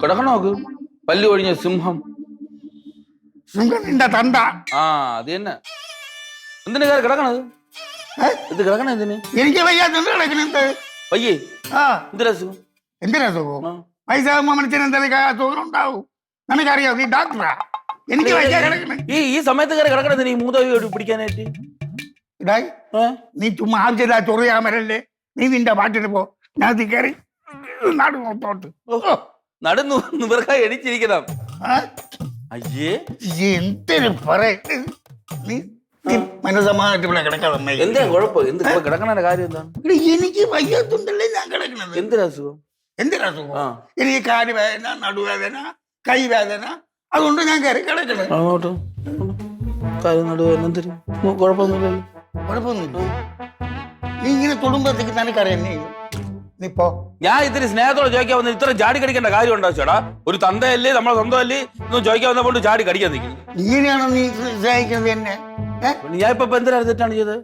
കിടക്കണ നോക്ക്. പല്ല് ഒഴിഞ്ഞ സിംഹം. സിംഹത്തിന്റെ തണ്ട. ആ അത് തന്നെ. എന്തിനാ കയറി കിടക്കണത്? ഇത് കിടക്കണ എന്തിന്? എനിക്ക് വയ്യാത്ത കിടക്കണത്. പയ്യേ ആ എന്തിനാ സുഖം? എന്തിനാ സുഖം? വയസ്സാകുമ്പോ മനുഷ്യന് എന്തെങ്കിലും സുഖം ഉണ്ടാവും. നിനക്കറിയാം, നീ ഡോക്ടറാ. എനിക്ക് വയ്യ കിടക്കണേ. ഈ സമയത്ത് കയറി കിടക്കണത് ഈ മൂതാവി പിടിക്കാനായിട്ട്. ഇടായി നീ ചുമ്മാ ആവശ്യമില്ല ചൊറിയാമരല്ലേ. നീ നിന്റെ പാട്ടിന് പോ. ഞാൻ കയറി നാട് മൊത്തോട്ട് നടന്നു നിവർക്കായി എടിച്ചിരിക്കണം. അയ്യേ എന്തിനു പറയേ. നീ മനസമായിട്ട് ഇവിടെ കിടക്കാതെ എന്താ കുഴപ്പം? എന്ത് കിടക്കണ കാര്യം എന്താണ്? എനിക്ക് വയ്യാത്തുണ്ടല്ലേ ഞാൻ കിടക്കണത്. എന്തിനാ സുഖം? എന്തിനാ സുഖം? എനിക്ക് കാലുവേദന, നടുവേദന, കൈവേദന, അതുകൊണ്ട് ഞാൻ കയറി കിടക്കണത്. അങ്ങോട്ട് നടുവേദന എന്തിനു? കുഴപ്പമൊന്നുമില്ലല്ലോ. കുഴപ്പമൊന്നുമില്ല. നീ ഇങ്ങനെ തൊടുമ്പോഴത്തേക്ക് നിനക്കറിയാം. നീ പോ. ഞാൻ ഇത്തിരി സ്നേഹത്തോടെ ചോദിക്കാൻ വന്നത് ഇത്ര ചാടി കടിക്കേണ്ട കാര്യം ഉണ്ടാ ചേട്ടാ? ഒരു തന്തയല്ലേ, നമ്മളെ സ്വന്തമല്ലേ, ഇന്ന് ചോദിക്കാൻ വന്നപ്പോൾ ചാടി കടിക്കാൻ നിൽക്കുന്നു. ഇങ്ങനെയാണോ നീ സ്നേഹിക്കുന്നത് എന്നെ? ഞാൻ ഇപ്പൊ എന്തിനാ തെറ്റാണ് ചെയ്തത്?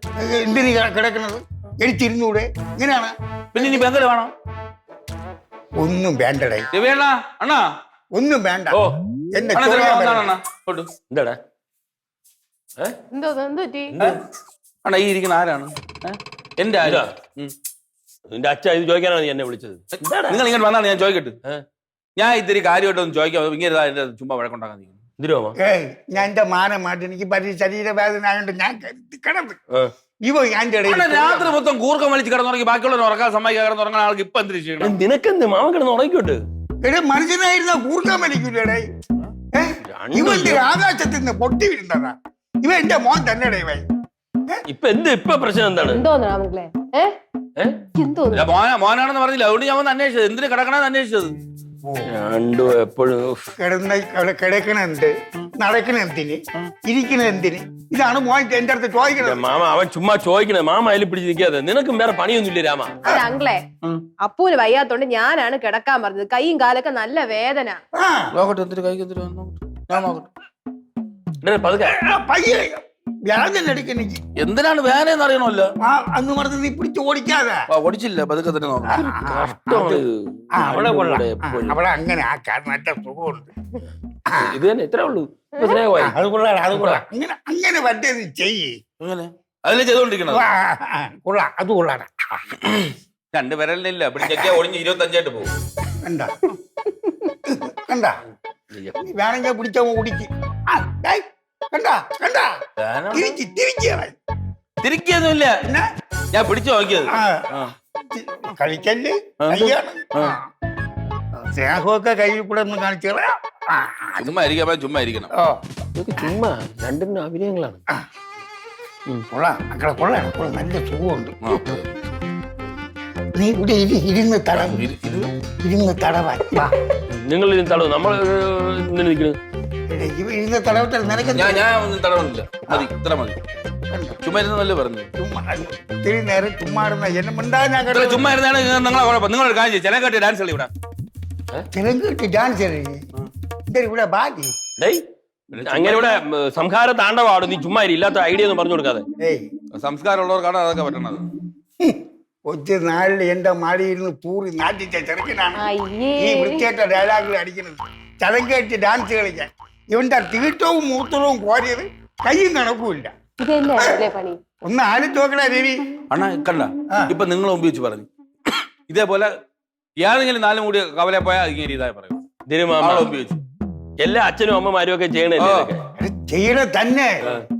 എന്തിനീ കിടക്കുന്നത്? എനിക്കിരുന്നൂടെ? ഇങ്ങനെയാണ്. പിന്നെ ഇനി എങ്ങനെ വേണം? ഒന്നും വേണ്ടടേ. അണ്ണാ ഒന്നും വേണ്ട. ഓ എന്നെ എന്താടാ അണ്ണാ ഈ ഇരിക്കുന്ന ആരാണ്? എന്റെ ആരാ? നിന്റെ അച്ഛൻ ഇത് ചോദിക്കാനാണ് എന്നെ വിളിച്ചത്. നിങ്ങൾ ഇങ്ങനെ വന്നാണ് ഞാൻ ചോദിക്കട്ടെ. ഞാൻ ഇത്തിരി കാര്യമായിട്ടൊന്നും ചോദിക്കാം. ഇങ്ങനെ എന്റെ ചുമ്മാ വഴക്കുണ്ടാക്കാൻ നിൽക്കുന്നു. ഞാൻ എന്റെ മാനമായിട്ട് എനിക്ക് ശരീരവേദന ആയതുകൊണ്ട് ഞാൻ കിടന്നു. രാത്രി മൊത്തം കൂർക്കം വലിച്ച് കിടന്നുറങ്ങി ബാക്കിയുള്ളവർ ഉറക്കാൻ സമ്മതിക്കാൻ കിടന്നുറങ്ങാൻ ആൾക്ക് ഇപ്പൊ എന്തിനു ചെയ്യണം? നിനക്കെന്ത് മാമ കിടന്ന് ഉറങ്ങിക്കോട്ട്. മനുഷ്യനായിരുന്ന കൂർക്കം വലിക്കൂലേ? ഇവന്റെ ആകാശത്തിൽ നിന്ന് പൊട്ടി വീഴുന്നതാ. ഇവ എന്റെ മോൻ തന്നെ. ഇപ്പൊ പ്രശ്നം എന്താണ്? മോനാണെന്ന് പറഞ്ഞില്ല, അതുകൊണ്ട് ഞാൻ വന്ന് അന്വേഷിച്ചത്. എന്തിനു കിടക്കണെന്ന് അന്വേഷിച്ചത്. രണ്ടും എപ്പോഴും കിടക്കണെന്ത്, നടക്കണെന്തിന്, ഇരിക്കണെന്തിന്? ഇതാണ് മോൻ എന്റെ അടുത്ത് ചോദിക്കണത്. മാമ അവൻ ചുമ്മാ ചോദിക്കണേ. മാമ അതിൽ പിടിച്ച് നിൽക്കാതെ. നിനക്കും വേറെ പണിയൊന്നുമില്ല രാമ. അങ്കിളെ, അപ്പൂന് വയ്യാത്തോണ്ട് ഞാനാണ് കിടക്കാൻ പറഞ്ഞത്. കൈയും കാലൊക്കെ നല്ല വേദന. എന്തിനാണ് വേദന എന്ന് അറിയണമല്ലോ. അന്ന് പറഞ്ഞ് നീ പിടിച്ച് ഓടിക്കാതെ. ഓടിച്ചില്ല, പതുക്കെ തന്നെ നോക്കാം. അവിടെ അങ്ങനെ ആക്കാൻ നല്ല സുഖമുണ്ട്. ഇത് തന്നെ ഇത്രേ ഉള്ളൂ. അത് കൊള്ളാം, അത് കൊള്ളാം. അങ്ങനെ പറ്റേത് ചെയ്യേ. അതിലെ ചെയ്തോണ്ടിരിക്കണത് കൊള്ളാം, അത് കൊള്ളാടാ. രണ്ട് വിരലില്ല, പിടിച്ചൊക്കെ ഒളിഞ്ഞ് 25 പോകും. കണ്ട കണ്ട വേണമെങ്കിൽ പിടിച്ച ഓടിക്ക്. തിരിക്കൊന്നുമില്ല, ഞാൻ പിടിച്ചു നോക്കിയത്. കളിക്കല്ലേ, സ്നേഹമൊക്കെ കയ്യിൽ കൂടെ ഒന്ന് കാണിച്ചു. ചുമ്മാ ഇരിക്കണം, ചുമ്മാ ഇരിക്കണം. ചുമ്മാ രണ്ടും അഭിനയങ്ങളാണ്. കൊള്ളാം മക്കളെ, കൊള്ളാം കൊള്ളാം. നല്ല സുഖമുണ്ട്. നീ ഇവിടെ ഇരുന്ന് തടവാൻ. നിങ്ങൾ തടവ്, നമ്മൾ ഇരുന്ന് തടവട്ടെ. നിനക്ക് ഞാൻ ഒന്നും തടവുന്നില്ല, മതി, ഇത്ര മതി. ചുമ്മാ ഇരുന്നല്ലേ പറഞ്ഞു. ഇത്തിരി നേരം ചുമ്മാ ഇരുന്ന എന്നെ മിണ്ടാ. ഞാൻ ചുമ്മാ ഇരുന്നാണ് നിങ്ങളെ കുഴപ്പം. നിങ്ങളൊരു കാര്യം ചെയ്യും, ചിലക്കാട്ടി ഡാൻസ് കളി ഇവിടെ. ചിലങ്കട്ട് ഡാൻസ് ഇവിടെ ബാക്കി. അങ്ങനെ ഇവിടെ സംഹാര താണ്ഡവാടും. നീ ചുമ്മാ ഇല്ലാത്ത ഐഡിയ ഒന്നും പറഞ്ഞു കൊടുക്കാതെ. സംസ്കാരം ഉള്ളവർക്കാണ് അതൊക്കെ പറ്റണത്. ഒറ്റ നാളിൽ എന്റെ മാടിയിരുന്ന് പൂറി നാട്ടിച്ച ചെറുക്കനാണ് ഈ വൃത്തിയായിട്ട ഡയലോഗിൽ അടിക്കുന്നത്. ചലങ്കേറ്റ് ഡാൻസ് കളിക്കാൻ ഇവന്റെ തീട്ടവും മൂത്രവും കോരിയത് കയ്യും കണക്കുമില്ല. ഒന്ന് ആരും നോക്കണ രവി. അണ്ണാ കണ്ട, ഇപ്പൊ നിങ്ങൾ മുമ്പ് വെച്ച് പറഞ്ഞു ഇതേപോലെ ഏതെങ്കിലും 4 കൂടി കവലെ പോയാൽ ഇങ്ങനെ ഇതായി പറയും. എല്ലാ അച്ഛനും അമ്മമാരും ഒക്കെ ചെയ്യണേ തന്നെ.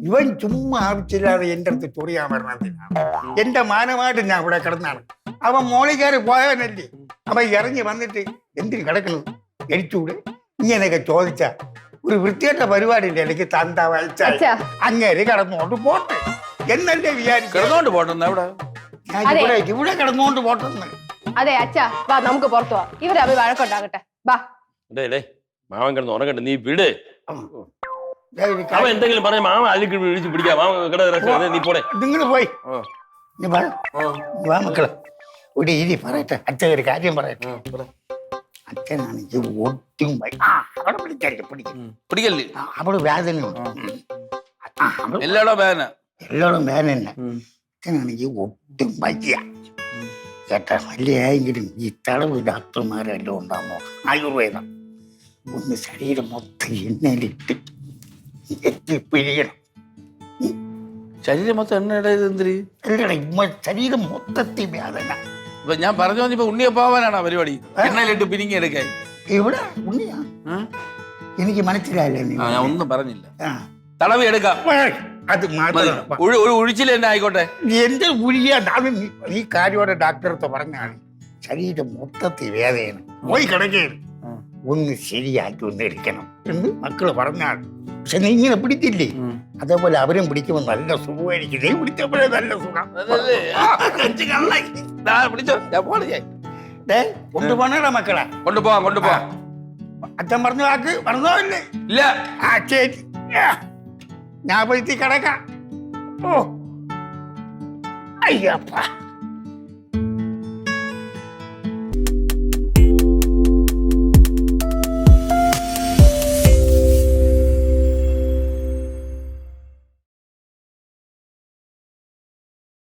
ഇവൻ ചുമ്മാ ആവശ്യമില്ലാതെ എന്റെ അടുത്ത് ചൊറിയാൻ വരണത്തിനാണ്. എന്റെ മാനമായിട്ട് ഞാൻ ഇവിടെ കിടന്നാണ്. അവൻ മോളിക്കാര് പോയവനല്ലേ. അവൻ ഇറങ്ങി വന്നിട്ട് എന്തിനു കിടക്കുന്നു, എടിച്ചൂടെ ഇങ്ങനെയൊക്കെ ചോദിച്ച ഒരു വൃത്തികെട്ട പരിപാടിന്റെ ഇടയ്ക്ക് തന്ത വായിച്ചാൽ അങ്ങേര് കടന്നോണ്ട് പോട്ടെ എന്നല്ലേ വിചാരിച്ചോണ്ട് പോട്ടെന്ന്. ഇവിടെ കിടന്നുകൊണ്ട് പോട്ടെന്ന്. അതെ അച്ഛാ, വാ നമുക്ക് പുറത്തു പോവാം. ഇവരെ അവര് വഴക്കുണ്ടാകട്ടെ. വാ മാമൻ കിടന്ന് ഉറങ്ങട്ടെ, നീ വിട്. അവൻ എന്തെങ്കിലും പറഞ്ഞ മാമ അതിലേക്ക് വിളിച്ച് പിടിക്കാം. മാമ നീ പോടെ. നിങ്ങൾ പോയി വാ മക്കളെ. ഇവിടെ ഇരി പറയട്ടെ. അച്ഛൻ ഒരു കാര്യം പറയട്ടെ. അച്ഛനാണെങ്കിൽ ഒട്ടും പിടിക്കല്ലേ, അവള് വേദനയുണ്ട്. എല്ലായിടവും വേദന, എല്ലായിടും വേദന തന്നെ. അച്ഛനാണെങ്കിൽ ഒട്ടും വയ്യ കേട്ടാ. വല്യായെങ്കിലും ഈ തടവ് ഡോക്ടർമാരെല്ലാം ഉണ്ടാകുമോ? ആയുർവേദം ഒന്ന് ശരീരം മൊത്തം എണ്ണയിലിട്ട് എത്തി പിഴിയണം. ശരീരം മൊത്തം എണ്ണയുടെ എന്തിരി? അല്ലടാ, ശരീരം മൊത്തത്തിൽ വേദന. ഇപ്പൊ ഞാൻ പറഞ്ഞു ഇപ്പൊ ഉണ്ണിയപ്പാവാനാണ് പരിപാടി, എണ്ണയിലിട്ട് പിരിങ്ങി എടുക്കാൻ. ഇവിടെ ഉണ്ണിയാ? എനിക്ക് മനസ്സിലായില്ല നീ. ഞാൻ ഒന്നും പറഞ്ഞില്ല. ആ. തടവി എടുക്കാം. അത് മാത്രം ഒരു ഒഴിച്ചിൽ തന്നെ ആയിക്കോട്ടെ. എന്ത് ഉഴിയാ? നീ കാര്യോടെ ഡാക്ടറത്തെ പറഞ്ഞാണ് ശരീരം മൊത്തത്തിൽ വേദനയാണ്, പോയി കിടക്കുകയാണ്, ഒന്ന് ശരിയാക്കി ഒന്ന് എടുക്കണം എന്ന് മക്കള് പറഞ്ഞാണ്. പക്ഷെ നീ ഇങ്ങനെ പിടിച്ചില്ലേ, അതേപോലെ അവരും പിടിക്കുമ്പോൾ നല്ല സുഖമായിരിക്കും. നീ പിടിച്ചപ്പോഴേ നല്ല സുഖം. പിടിച്ചോ, ഞാൻ പോണേ. കൊണ്ടുപോണേടാ മക്കളെ. കൊണ്ടുപോവാം. അച്ഛൻ പറഞ്ഞ വാക്ക് പറഞ്ഞോ ഇല്ലേ? ഇല്ല. ആ ചേച്ചി, ഞാൻ പോയി കിടക്കാം. ഓ അയ്യപ്പ.